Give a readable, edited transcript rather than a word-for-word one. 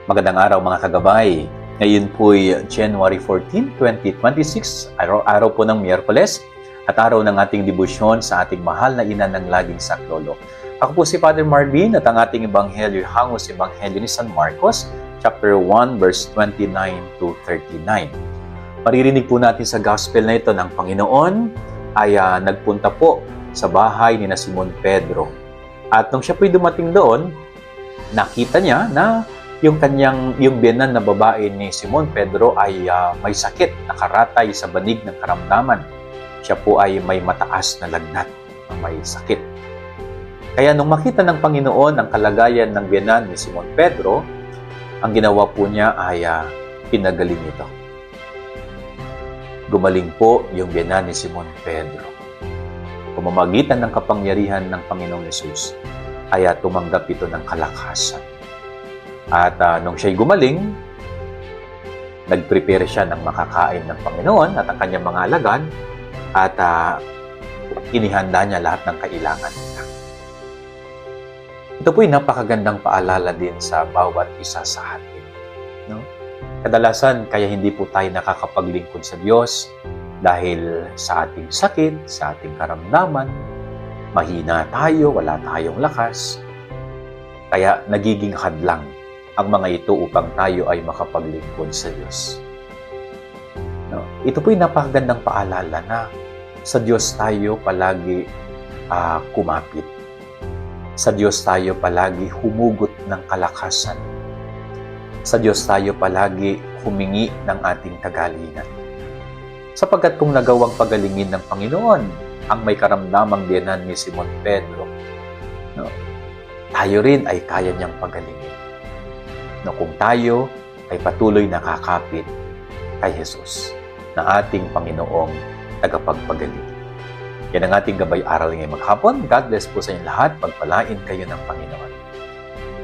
Magandang araw mga kagabay. Ngayon po'y January 14, 2026, araw po ng Miyerkules at araw ng ating debosyon sa ating mahal na ina ng laging saklolo. Ako po si Father Marvin at ang ating ebanghelyo hango sa ebanghelyo ni San Marcos, chapter 1, verse 29 to 39. Maririnig po natin sa gospel na ito ng Panginoon ay nagpunta po sa bahay ni na Simon Pedro. At nung siya po'y dumating doon, nakita niya na yung biyenan na babae ni Simon Pedro ay may sakit, nakaratay sa banig ng karamdaman. Siya po ay may mataas na lagnat, may sakit. Kaya nung makita ng Panginoon ang kalagayan ng biyenan ni Simon Pedro, ang ginawa po niya ay pinagaling ito. Gumaling po yung biyenan ni Simon Pedro. Pamamagitan ng kapangyarihan ng Panginoong Yesus, ay tumanggap ito ng kalakasan. At nung siya'y gumaling, nag-prepare siya ng makakain ng Panginoon at ang kanyang mga alagad at inihanda niya lahat ng kailangan nila. Ito po'y napakagandang paalala din sa bawat isa sa atin. No? Kadalasan, kaya hindi po tayo nakakapaglingkod sa Diyos dahil sa ating sakit, sa ating karamdaman, mahina tayo, wala tayong lakas, kaya nagiging hadlang ang mga ito upang tayo ay makapaglingkod sa Diyos. No? Ito po'y napakagandang paalala na sa Diyos tayo palagi kumapit. Sa Diyos tayo palagi humugot ng kalakasan. Sa Diyos tayo palagi humingi ng ating kagalingan. Sapagkat kung nagawang pagalingin ng Panginoon ang may karamdamang biyenan ni Simon Pedro, no, tayo rin ay kaya niyang pagalingin. No, kung tayo ay patuloy nakakapit kay Jesus na ating Panginoong tagapagpagaling. Yan ang ating gabay aral ngayong maghapon. God bless po sa inyo lahat. Pagpalain kayo ng Panginoon.